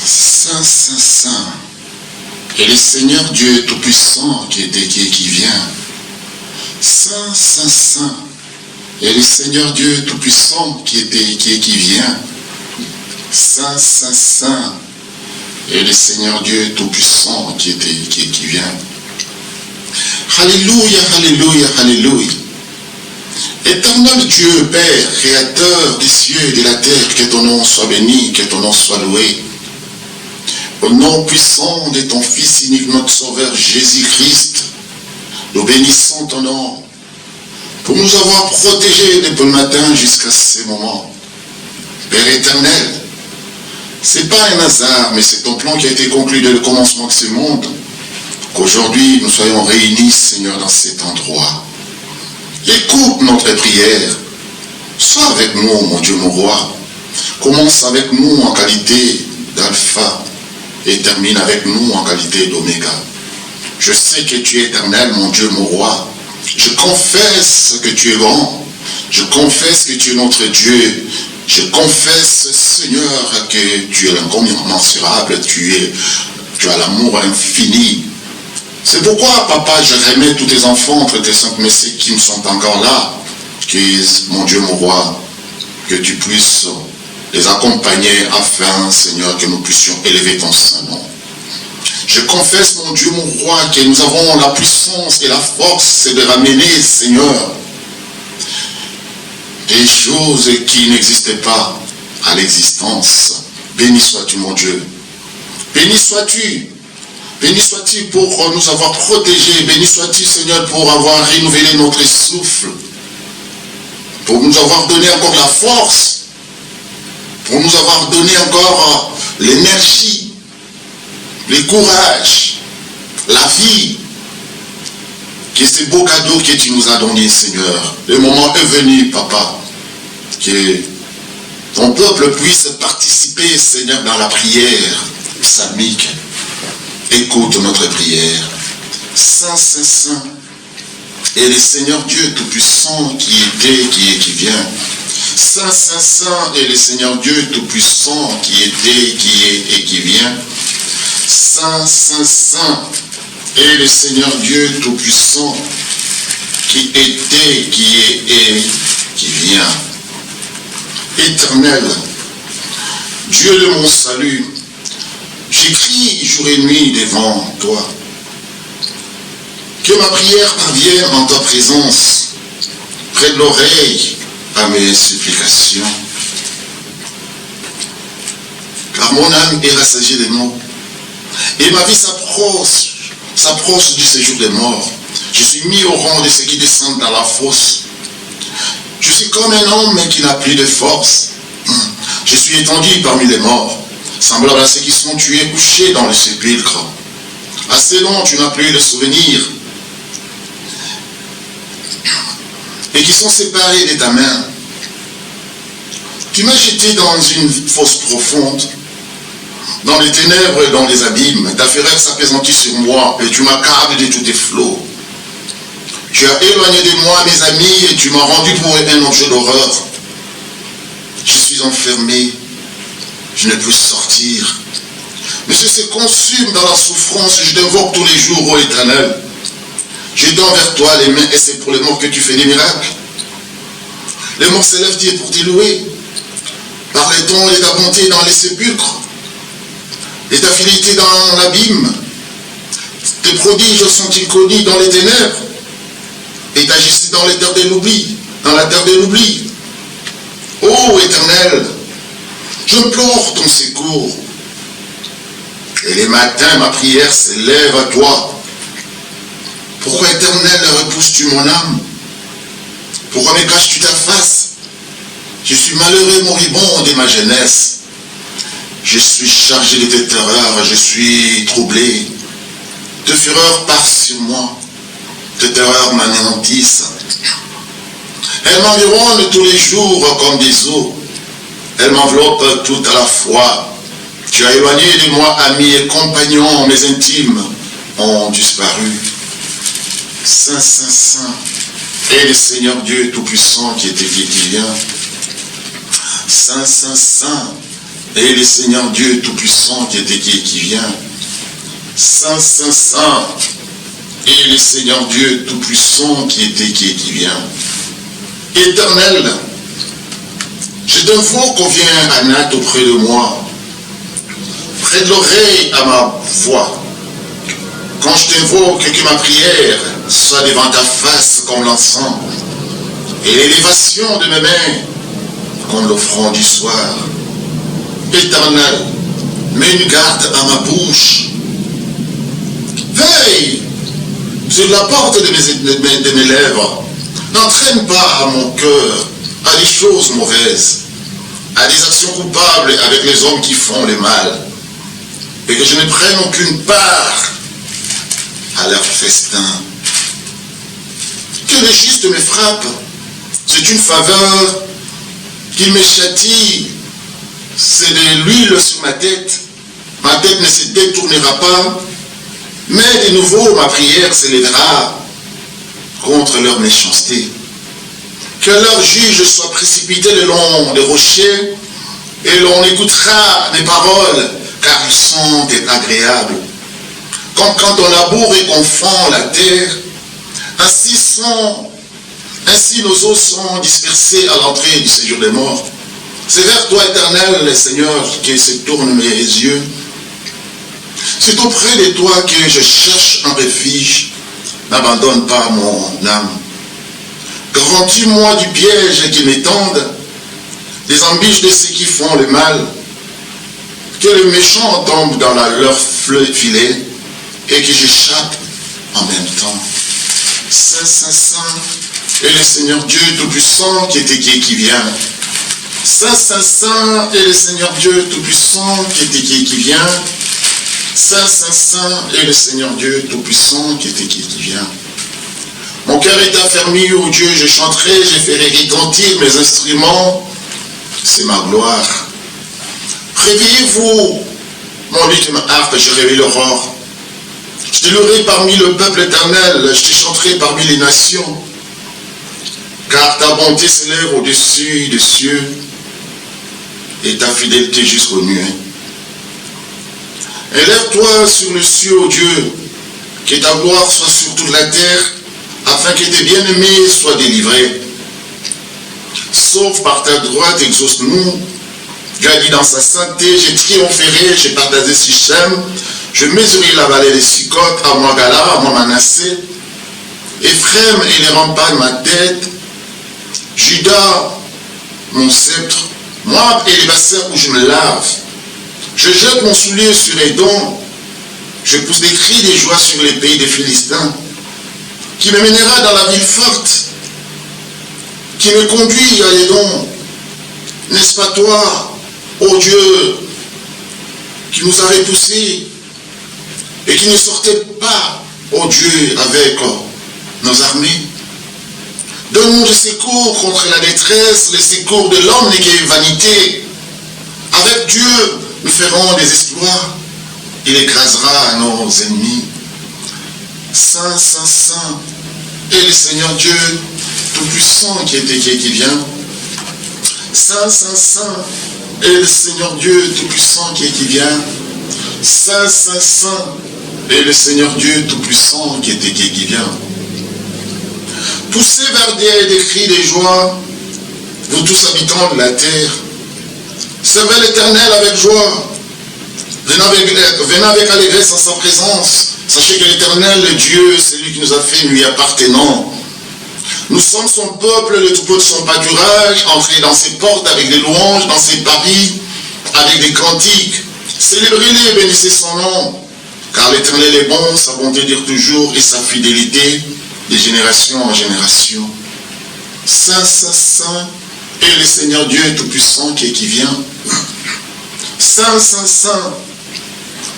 Saint, Saint, Saint. Et le Seigneur Dieu Tout-Puissant qui était, qui vient. Saint, Saint, Saint. Et le Seigneur Dieu Tout-Puissant qui était, qui vient. Saint, Saint, Saint. Et le Seigneur Dieu Tout-Puissant qui était, qui vient. Alléluia, Alléluia, Alléluia. Éternel Dieu, Père, Créateur des cieux et de la terre, que ton nom soit béni, que ton nom soit loué. Au nom puissant de ton Fils unique, notre Sauveur Jésus-Christ, nous bénissons ton nom pour nous avoir protégés depuis le matin jusqu'à ce moment. Père éternel, ce n'est pas un hasard, mais c'est ton plan qui a été conclu dès le commencement de ce monde, qu'aujourd'hui nous soyons réunis, Seigneur, dans cet endroit. Écoute notre prière. Sois avec nous, mon Dieu, mon roi. Commence avec nous en qualité d'alpha et termine avec nous en qualité d'oméga. Je sais que tu es éternel, mon Dieu, mon roi. Je confesse que tu es grand. Je confesse que tu es notre Dieu. Je confesse, Seigneur, que tu es l'incommensurable. Tu as l'amour infini. C'est pourquoi, papa, je remets tous tes enfants entre tes saintes messieurs qui me sont encore là. Que, mon Dieu, mon roi, que tu puisses les accompagner afin, Seigneur, que nous puissions élever ton saint nom. Je confesse, mon Dieu, mon roi, que nous avons la puissance et la force de ramener, Seigneur, des choses qui n'existaient pas à l'existence. Béni sois-tu, mon Dieu. Béni sois-tu. Béni sois-tu pour nous avoir protégés. Béni sois-tu, Seigneur, pour avoir renouvelé notre souffle. Pour nous avoir donné encore la force. Pour nous avoir donné encore l'énergie, le courage, la vie. Que ces beaux cadeaux que tu nous as donnés, Seigneur. Le moment est venu, papa, que ton peuple puisse participer, Seigneur, dans la prière psalmique. Écoute notre prière. Saint, Saint, Saint. Et le Seigneur Dieu Tout-Puissant qui était, qui est, qui vient. Saint, Saint, Saint. Et le Seigneur Dieu Tout-Puissant qui était, qui est et qui vient. Saint, Saint, Saint. Et le Seigneur Dieu Tout-Puissant qui était, qui est et qui vient. Éternel, Dieu de mon salut, j'écris jour et nuit devant toi. Que ma prière parvienne en ta présence, près de l'oreille à mes supplications. Car mon âme est rassasiée des morts, et ma vie s'approche du séjour des morts. Je suis mis au rang de ceux qui descendent dans la fosse. Je suis comme un homme qui n'a plus de force. Je suis étendu parmi les morts, semblable à ceux qui sont tués couchés dans le sépulcre. Assez long, tu n'as plus de souvenirs, et qui sont séparés de ta main. Tu m'as jeté dans une fosse profonde, dans les ténèbres et dans les abîmes. Ta fureur s'appesantit sur moi, et tu m'accables de tous tes flots. Tu as éloigné de moi mes amis, et tu m'as rendu pour un objet d'horreur. Je suis enfermé, je ne peux sortir. Mes yeux se consument dans la souffrance, je t'invoque tous les jours, ô Éternel. Je tends vers toi les mains, et c'est pour les morts que tu fais des miracles. Les morts s'élèvent pour te louer. Parle-t-on de ta bonté dans les sépulcres, de ta fidélité dans l'abîme. Tes prodiges sont-ils connus dans les ténèbres, et ta justice dans les terres de l'oubli, dans la terre de l'oubli. Ô Éternel, je pleure ton secours. Et les matins, ma prière s'élève à toi. Pourquoi, Éternel, repousses-tu mon âme? Pourquoi me caches-tu ta face? Je suis malheureux, moribond de ma jeunesse. Je suis chargé de tes terreurs, je suis troublé. Tes fureurs passent sur moi. Tes terreurs m'anéantissent. Elles m'environnent tous les jours comme des eaux. Elles m'enveloppent tout à la fois. Tu as éloigné de moi amis et compagnons, mes intimes ont disparu. Saint, Saint, Saint, et le Seigneur Dieu Tout-Puissant qui était qui vient. Saint, Saint, Saint, et le Seigneur Dieu Tout-Puissant qui était qui vient. Saint, Saint, Saint, et le Seigneur Dieu Tout-Puissant qui était qui vient. Éternel, je t'invoque qu'on vient à Nat auprès de moi. Prête l'oreille à ma voix. Quand je t'invoque, que ma prière soit devant ta face comme l'encens, et l'élévation de mes mains comme l'offrande du soir. Éternel, mets une garde à ma bouche. Veille sur la porte de mes lèvres. N'entraîne pas à mon cœur à des choses mauvaises, à des actions coupables avec les hommes qui font le mal, et que je ne prenne aucune part à leur festin. Que le juste me frappe, c'est une faveur. Qu'il me châtie, c'est de l'huile sur ma tête ne se détournera pas, mais de nouveau ma prière s'élèvera contre leur méchanceté. Que leur juge soit précipité le long des rochers, et l'on écoutera des paroles, car ils sont agréables. Comme quand on laboure et qu'on fend la terre, ainsi nos os sont dispersés à l'entrée du séjour des morts. C'est vers toi, Éternel, Seigneur, que se tournent mes yeux. C'est auprès de toi que je cherche un refuge. N'abandonne pas mon âme. Garantis-moi du piège qui m'étendent, des embûches de ceux qui font le mal. Que les méchants tombent dans leur filet et que j'échappe en même temps. Saint, Saint, Saint, et le Seigneur Dieu Tout-Puissant qui était qui vient. Saint, Saint, Saint, et le Seigneur Dieu Tout-Puissant qui était qui vient. Saint, Saint, Saint, et le Seigneur Dieu Tout-Puissant qui était qui vient. Mon cœur est affermi, ô Dieu, je chanterai, je ferai retentir mes instruments, c'est ma gloire. Réveillez-vous, mon luth et ma harpe, je réveille l'aurore. Je te louerai parmi le peuple éternel, je te chanterai parmi les nations, car ta bonté s'élève au-dessus des cieux et ta fidélité jusqu'aux nuées. Élève-toi sur le ciel, ô Dieu, que ta gloire soit sur toute la terre, afin que tes bien-aimés soient délivrés. Sauf par ta droite, exauce-nous. Gadi dans sa sainteté, j'ai triomphérai, j'ai partagé Sichem, je mesurerai la vallée de Sukkot, à moi Gala, à moi Manassé, Ephraim et les remparts de ma tête, Juda, mon sceptre, Moab et les bassins où je me lave. Je jette mon soulier sur Édom, je pousse des cris de joie sur les pays des Philistins, qui me mènera dans la ville forte, qui me conduit à Édom. N'est-ce pas toi, ô Dieu, qui nous a repoussés et qui ne sortait pas, ô Dieu, avec nos armées? Donne-nous le secours contre la détresse, le secours de l'homme n'est que vanité. Avec Dieu, nous ferons des exploits. Il écrasera nos ennemis. Saint, Saint, Saint, et le Seigneur Dieu Tout-Puissant qui vient. Saint, Saint, Saint, et le Seigneur Dieu Tout-Puissant qui vient. Saint, Saint, Saint, et le Seigneur Dieu Tout-Puissant qui vient. Poussez vers des cris de joie, vous tous habitants de la terre. Servez l'Éternel avec joie. Venez avec allégresse en sa présence. Sachez que l'Éternel, le Dieu, c'est lui qui nous a fait, lui appartenant. Nous sommes son peuple, le troupeau de son pâturage, entré dans ses portes avec des louanges, dans ses paris, avec des cantiques. Célébrez-le et bénissez son nom. Car l'Éternel est bon, sa bonté dure toujours et sa fidélité de génération en génération. Saint, Saint, Saint, et le Seigneur Dieu Tout-Puissant qui vient. Saint, Saint, Saint,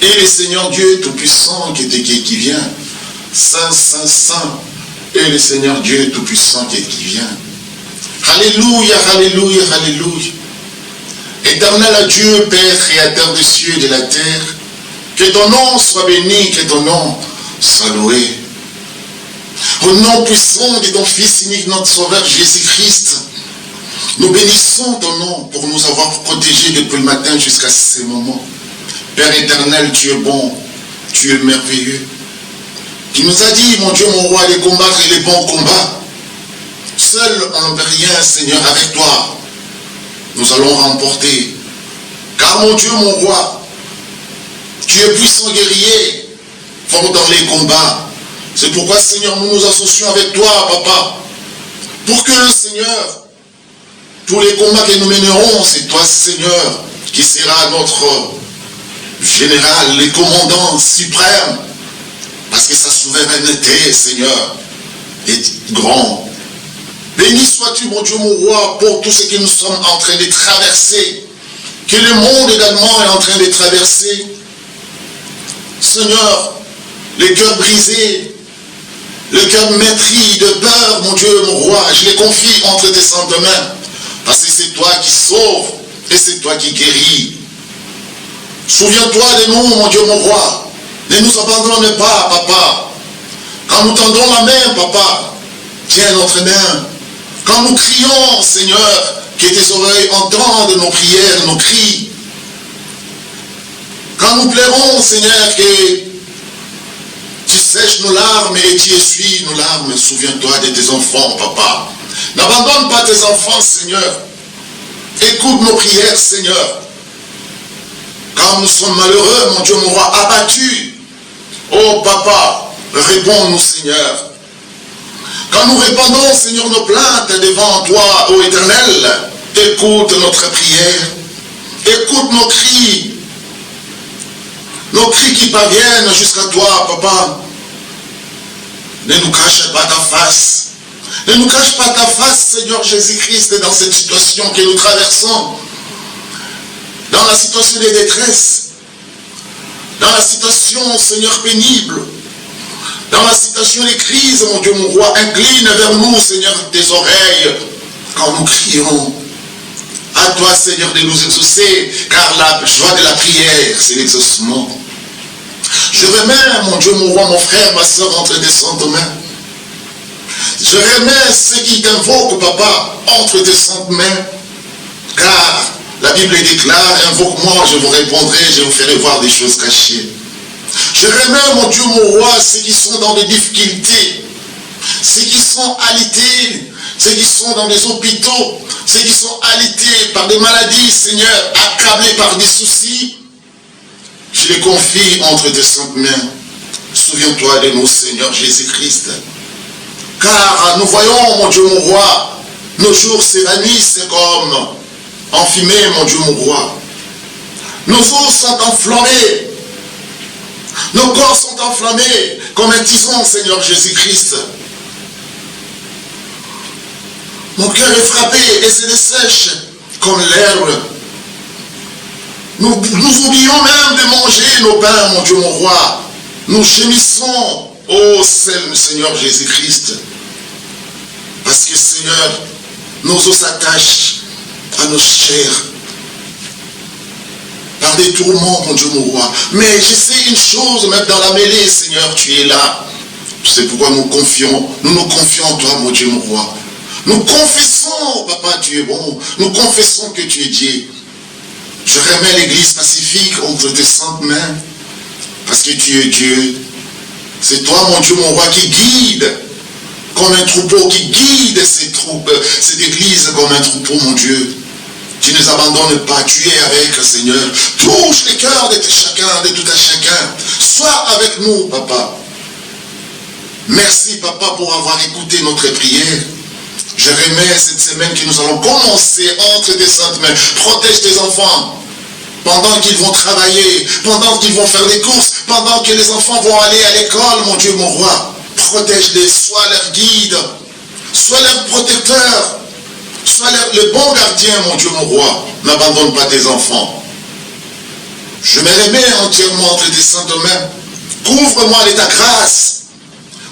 et le Seigneur Dieu Tout-Puissant qui vient. Saint, Saint, Saint, et le Seigneur Dieu Tout-Puissant qui vient. Alléluia, alléluia, alléluia. Éternel Dieu, Père, Créateur des cieux et de la terre, que ton nom soit béni, que ton nom soit loué. Au nom puissant de ton Fils unique, notre Sauveur Jésus-Christ, Nous bénissons ton nom pour nous avoir protégés depuis le matin jusqu'à ces moments. Père éternel, tu es bon, tu es merveilleux. Tu nous as dit, mon Dieu, mon roi, les combattre les bons combats. Seul on ne peut rien, Seigneur, avec toi. Nous allons remporter. Car mon Dieu, mon roi, tu es puissant guerrier, fort dans les combats. C'est pourquoi, Seigneur, nous nous associons avec toi, Papa. Pour que, Seigneur, tous les combats que nous mènerons, c'est toi, Seigneur, qui sera notre général, les commandants suprêmes. Parce que sa souveraineté, Seigneur, est grande. Béni sois-tu, mon Dieu, mon roi, pour tout ce que nous sommes en train de traverser, que le monde également est en train de traverser. Seigneur, les cœurs brisés, le cœur meurtri de peur, mon Dieu, mon roi, je les confie entre tes saintes mains, parce que c'est toi qui sauves et c'est toi qui guéris. Souviens-toi de nous, mon Dieu, mon roi. Ne nous abandonne pas, Papa. Quand nous tendons la main, Papa, tiens notre main. Quand nous crions, Seigneur, que tes oreilles entendent nos prières, nos cris. Quand nous pleurons, Seigneur, que tu sèches nos larmes et tu essuies nos larmes, souviens-toi de tes enfants, Papa. N'abandonne pas tes enfants, Seigneur. Écoute nos prières, Seigneur. Quand nous sommes malheureux, mon Dieu, mon roi, abattus, oh Papa, réponds-nous, Seigneur. Quand nous répandons, Seigneur, nos plaintes devant toi, ô Éternel, écoute notre prière, écoute nos cris qui parviennent jusqu'à toi, Papa. Ne nous cache pas ta face. Ne nous cache pas ta face, Seigneur Jésus-Christ, dans cette situation que nous traversons. Dans la situation de détresse. Dans la situation, Seigneur, pénible. Dans la situation de crise, mon Dieu, mon roi, incline vers nous, Seigneur, tes oreilles, quand nous crions. À toi, Seigneur, de nous exaucer, car la joie de la prière, c'est l'exaucement. Je remets, mon Dieu, mon roi, mon frère, ma soeur, entre tes saintes mains. Je remets ceux qui t'invoquent, Papa, entre tes saintes mains, car la Bible déclare, invoque-moi, je vous répondrai, je vous ferai voir des choses cachées. Je remets, mon Dieu, mon roi, ceux qui sont dans des difficultés, ceux qui sont alités, ceux qui sont dans des hôpitaux, ceux qui sont alités par des maladies, Seigneur, accablés par des soucis. Je les confie entre tes saintes mains. Souviens-toi de nous, Seigneur Jésus-Christ. Car nous voyons, mon Dieu, mon roi, nos jours s'évanouissent comme en fumée, mon Dieu, mon roi. Nos os sont enflammés. Nos corps sont enflammés comme un tison, Seigneur Jésus-Christ. Mon cœur est frappé et se dessèche comme l'herbe. Nous oublions même de manger nos pains, mon Dieu, mon roi. Nous gémissons, ô Seigneur Jésus-Christ. Parce que, Seigneur, nos os s'attachent à nos chairs. Par des tourments, mon Dieu, mon roi. Mais je sais une chose, même dans la mêlée, Seigneur, tu es là. C'est pourquoi nous nous confions en toi, mon Dieu, mon roi. Nous confessons, Papa, tu es bon. Nous confessons que tu es Dieu. Je remets l'église pacifique entre tes saintes mains. Parce que tu es Dieu. C'est toi, mon Dieu, mon roi, qui guide comme un troupeau, qui guide cette église comme un troupeau, mon Dieu. Tu ne nous abandonnes pas, tu es avec, Seigneur. Touche les cœurs de chacun, de tout un chacun. Sois avec nous, Papa. Merci, Papa, pour avoir écouté notre prière. Je remets cette semaine que nous allons commencer entre tes saintes mains. Protège tes enfants. Pendant qu'ils vont travailler, pendant qu'ils vont faire des courses, pendant que les enfants vont aller à l'école, mon Dieu, mon roi. Protège-les, sois leur guide, sois leur protecteur. Sois le bon gardien, mon Dieu, mon roi. N'abandonne pas tes enfants. Je me remets entièrement entre tes saintes mains. Couvre-moi de ta grâce.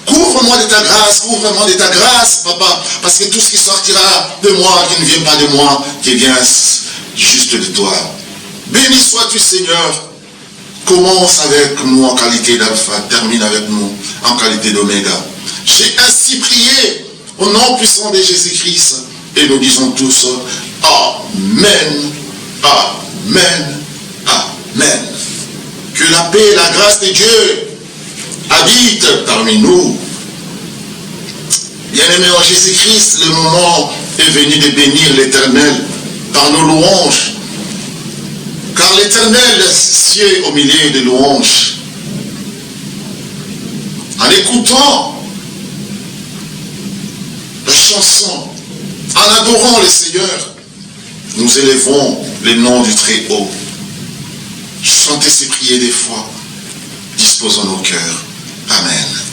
Couvre-moi de ta grâce. Couvre-moi de ta grâce, Papa. Parce que tout ce qui sortira de moi, qui ne vient pas de moi, qui vient juste de toi. Béni sois-tu, Seigneur. Commence avec nous en qualité d'alpha. Termine avec nous en qualité d'oméga. J'ai ainsi prié au nom puissant de Jésus-Christ. Et nous disons tous Amen, Amen, Amen. Que la paix et la grâce de Dieu habitent parmi nous. Bien-aimés en Jésus-Christ, le moment est venu de bénir l'Éternel par nos louanges. Car l'Éternel sied au milieu des louanges. En écoutant la chanson, en adorant le Seigneur, nous élevons le nom du Très-Haut. Chantez ces prières des fois, disposons nos cœurs. Amen.